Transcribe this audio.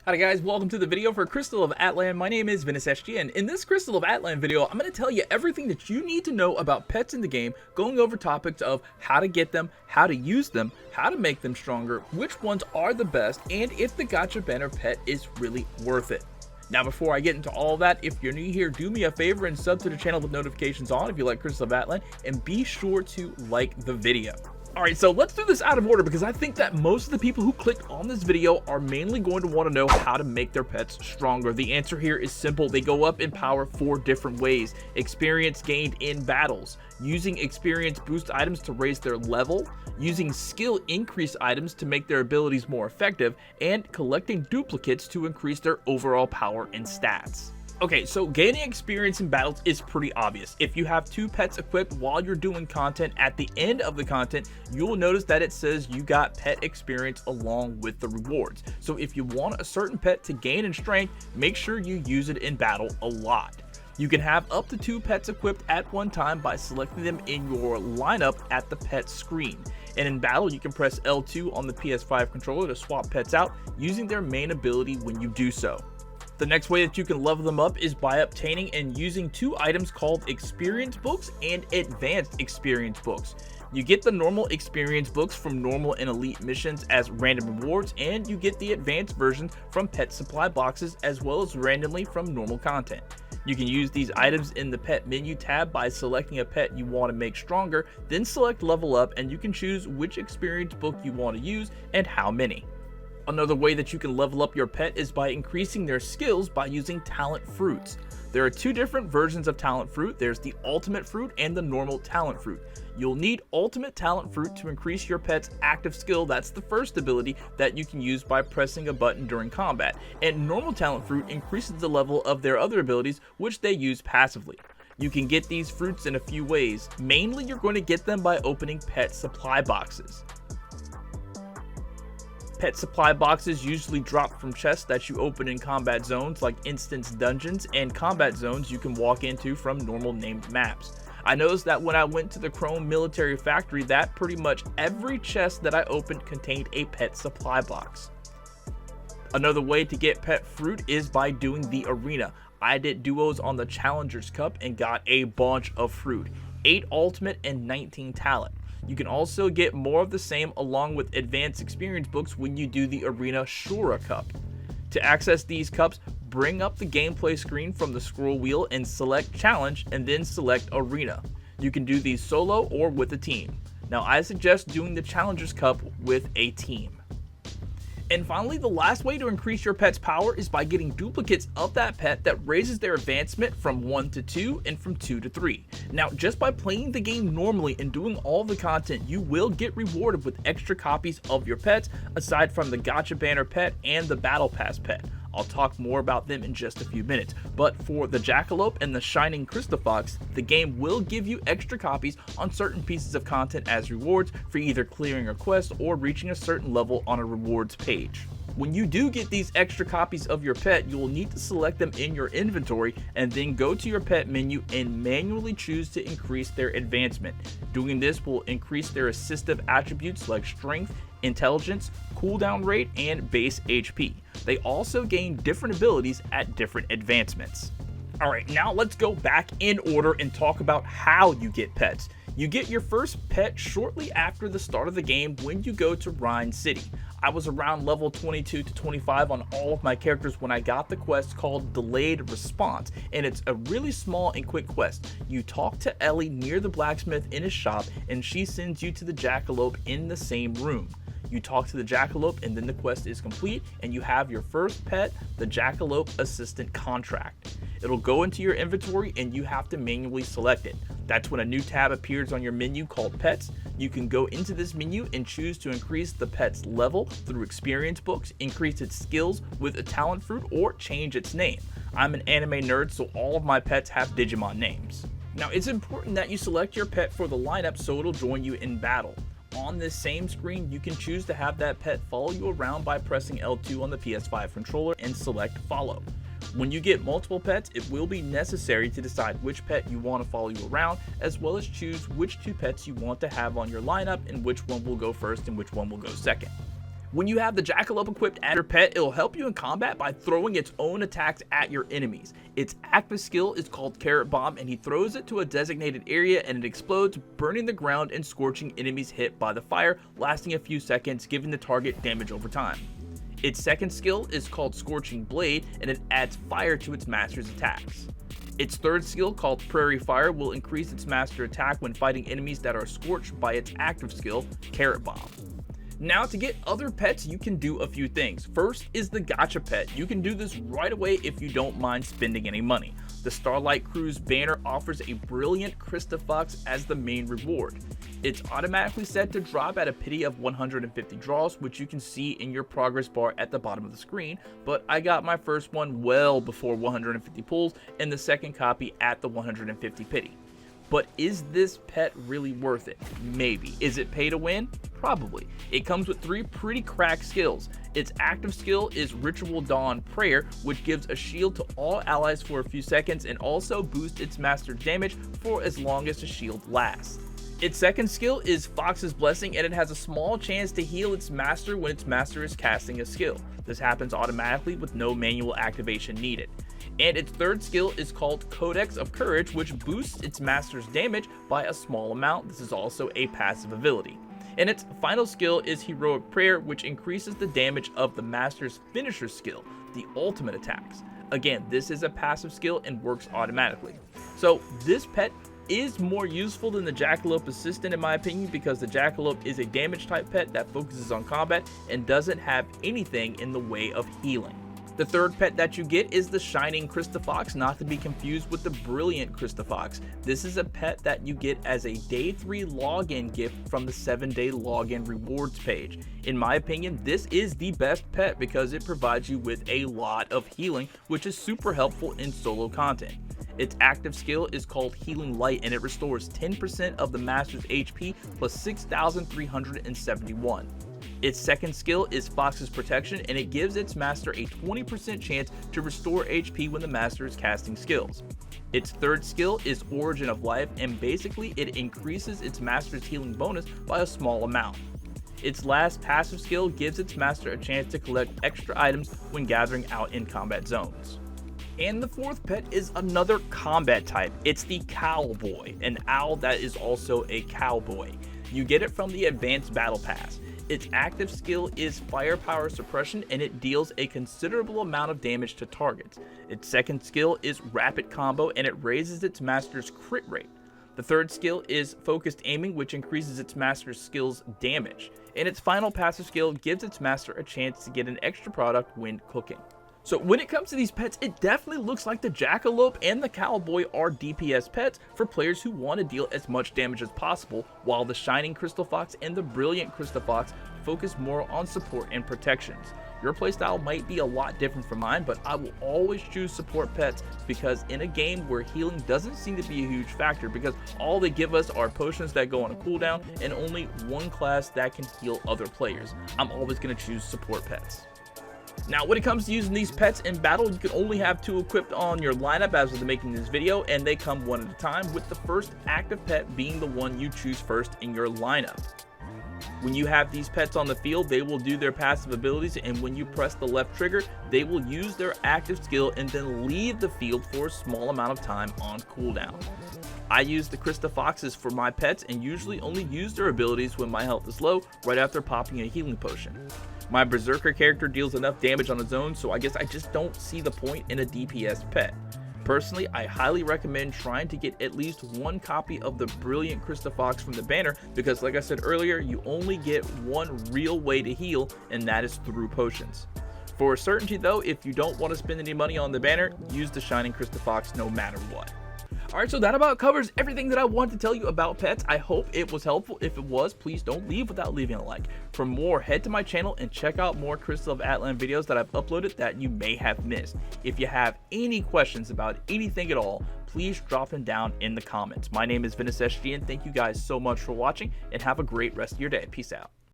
Hi guys, welcome to the video for Crystalofatlan. My name is Ventus, and in this Crystalofatlan video, I'm going to tell you everything that you need to know about pets in the game, going over topics of how to get them, how to use them, how to make them stronger, which ones are the best, and if the gacha banner pet is really worth it. Now before I get into all that, if you're new here, do me a favor and sub to the channel with notifications on if you like Crystalofatlan, and be sure to like the video. Alright, so let's do this out of order because I think that most of the people who clicked on this video are mainly going to want to know how to make their pets stronger. The answer here is simple. They go up in power 4 different ways. Experience gained in battles, using experience boost items to raise their level, using skill increase items to make their abilities more effective, and collecting duplicates to increase their overall power and stats. Okay, so gaining experience in battles is pretty obvious. If you have 2 pets equipped while you're doing content, at the end of the content, you'll notice that it says you got pet experience along with the rewards. So if you want a certain pet to gain in strength, make sure you use it in battle a lot. You can have up to 2 pets equipped at one time by selecting them in your lineup at the pet screen. And in battle, you can press L2 on the PS5 controller to swap pets out using their main ability when you do so. The next way that you can level them up is by obtaining and using 2 items called experience books and advanced experience books. You get the normal experience books from normal and elite missions as random rewards, and you get the advanced versions from pet supply boxes as well as randomly from normal content. You can use these items in the pet menu tab by selecting a pet you want to make stronger, then select level up, and you can choose which experience book you want to use and how many. Another way that you can level up your pet is by increasing their skills by using talent fruits. There are 2 different versions of talent fruit. There's the ultimate fruit and the normal talent fruit. You'll need ultimate talent fruit to increase your pet's active skill. That's the first ability that you can use by pressing a button during combat. And normal talent fruit increases the level of their other abilities, which they use passively. You can get these fruits in a few ways. Mainly you're going to get them by opening pet supply boxes. Pet supply boxes usually drop from chests that you open in combat zones like instance dungeons and combat zones you can walk into from normal named maps. I noticed that when I went to the Chrome military factory that pretty much every chest that I opened contained a pet supply box. Another way to get pet fruit is by doing the arena. I did duos on the Challengers Cup and got a bunch of fruit, 8 ultimate and 19 talent. You can also get more of the same along with advanced experience books when you do the Arena Shura Cup. To access these cups, bring up the gameplay screen from the scroll wheel and select Challenge and then select Arena. You can do these solo or with a team. Now I suggest doing the Challengers Cup with a team. And finally, the last way to increase your pet's power is by getting duplicates of that pet that raises their advancement from 1 to 2 and from 2 to 3. Now, just by playing the game normally and doing all the content, you will get rewarded with extra copies of your pets aside from the gacha banner pet and the battle pass pet. I'll talk more about them in just a few minutes, but for the Jackaloupe and the shining Christophox, the game will give you extra copies on certain pieces of content as rewards for either clearing a quest or reaching a certain level on a rewards page. When you do get these extra copies of your pet, you will need to select them in your inventory and then go to your pet menu and manually choose to increase their advancement. Doing this will increase their assistive attributes like strength, intelligence, cooldown rate, and base HP. They also gain different abilities at different advancements. Alright, now let's go back in order and talk about how you get pets. You get your first pet shortly after the start of the game when you go to Rhine City. I was around level 22 to 25 on all of my characters when I got the quest called Delayed Response, and it's a really small and quick quest. You talk to Ellie near the blacksmith in his shop and she sends you to the Jackaloupe in the same room. You talk to the Jackaloupe and then the quest is complete and you have your first pet, the Jackaloupe Assistant Contract. It'll go into your inventory and you have to manually select it. That's when a new tab appears on your menu called Pets. You can go into this menu and choose to increase the pet's level through experience books, increase its skills with a talent fruit, or change its name. I'm an anime nerd, so all of my pets have Digimon names. Now it's important that you select your pet for the lineup so it'll join you in battle. On this same screen, you can choose to have that pet follow you around by pressing L2 on the PS5 controller and select Follow. When you get multiple pets, it will be necessary to decide which pet you want to follow you around, as well as choose which 2 pets you want to have on your lineup and which one will go first and which one will go second. When you have the Jackalope equipped as your pet, it'll help you in combat by throwing its own attacks at your enemies. Its active skill is called Carrot Bomb, and he throws it to a designated area and it explodes, burning the ground and scorching enemies hit by the fire, lasting a few seconds, giving the target damage over time. Its second skill is called Scorching Blade, and it adds fire to its master's attacks. Its third skill, called Prairie Fire, will increase its master attack when fighting enemies that are scorched by its active skill, Carrot Bomb. Now, to get other pets, you can do a few things. First is the Gacha pet. You can do this right away if you don't mind spending any money. The Starlight Cruise banner offers a brilliant Christophox as the main reward. It's automatically set to drop at a pity of 150 draws, which you can see in your progress bar at the bottom of the screen, but I got my first one well before 150 pulls and the second copy at the 150 pity. But is this pet really worth it? Maybe. Is it pay to win? Probably. It comes with 3 pretty cracked skills. Its active skill is Ritual Dawn Prayer, which gives a shield to all allies for a few seconds and also boosts its master damage for as long as the shield lasts. Its second skill is Fox's Blessing, and it has a small chance to heal its master when its master is casting a skill. This happens automatically with no manual activation needed. And its third skill is called Codex of Courage, which boosts its master's damage by a small amount. This is also a passive ability. And its final skill is Heroic Prayer, which increases the damage of the master's finisher skill, the ultimate attacks. Again, this is a passive skill and works automatically. So this pet is more useful than the Jackalope Assistant in my opinion, because the Jackalope is a damage type pet that focuses on combat and doesn't have anything in the way of healing. The third pet that you get is the Shining Christophox, not to be confused with the Brilliant Christophox. This is a pet that you get as a day 3 login gift from the 7-day login rewards page. In my opinion, this is the best pet because it provides you with a lot of healing, which is super helpful in solo content. Its active skill is called Healing Light, and it restores 10% of the master's HP plus 6,371. Its second skill is Fox's Protection, and it gives its master a 20% chance to restore HP when the master is casting skills. Its third skill is Origin of Life, and basically it increases its master's healing bonus by a small amount. Its last passive skill gives its master a chance to collect extra items when gathering out in combat zones. And the fourth pet is another combat type. It's the Cowboy, an owl that is also a cowboy. You get it from the Advanced Battle Pass. Its active skill is Firepower Suppression, and it deals a considerable amount of damage to targets. Its second skill is Rapid Combo, and it raises its master's crit rate. The third skill is Focused Aiming, which increases its master's skill's damage. And its final passive skill gives its master a chance to get an extra product when cooking. So when it comes to these pets, it definitely looks like the Jackalope and the Cowboy are DPS pets for players who want to deal as much damage as possible, while the Shining Crystalofox and the Brilliant Crystalofox focus more on support and protections. Your playstyle might be a lot different from mine, but I will always choose support pets because in a game where healing doesn't seem to be a huge factor, because all they give us are potions that go on a cooldown and only one class that can heal other players, I'm always going to choose support pets. Now, when it comes to using these pets in battle, you can only have 2 equipped on your lineup as of making this video, and they come one at a time, with the first active pet being the one you choose first in your lineup. When you have these pets on the field, they will do their passive abilities, and when you press the left trigger, they will use their active skill and then leave the field for a small amount of time on cooldown. I use the Crystophoxes for my pets and usually only use their abilities when my health is low, right after popping a healing potion. My Berserker character deals enough damage on his own, so I guess I just don't see the point in a DPS pet. Personally, I highly recommend trying to get at least 1 copy of the Brilliant Crystophox from the banner, because like I said earlier, you only get one real way to heal, and that is through potions. For a certainty though, if you don't want to spend any money on the banner, use the Shining Crystophox no matter what. Alright, so that about covers everything that I wanted to tell you about pets. I hope it was helpful. If it was, please don't leave without leaving a like. For more, head to my channel and check out more Crystalofatlan videos that I've uploaded that you may have missed. If you have any questions about anything at all, please drop them down in the comments. My name is Ventus, and thank you guys so much for watching, and have a great rest of your day. Peace out.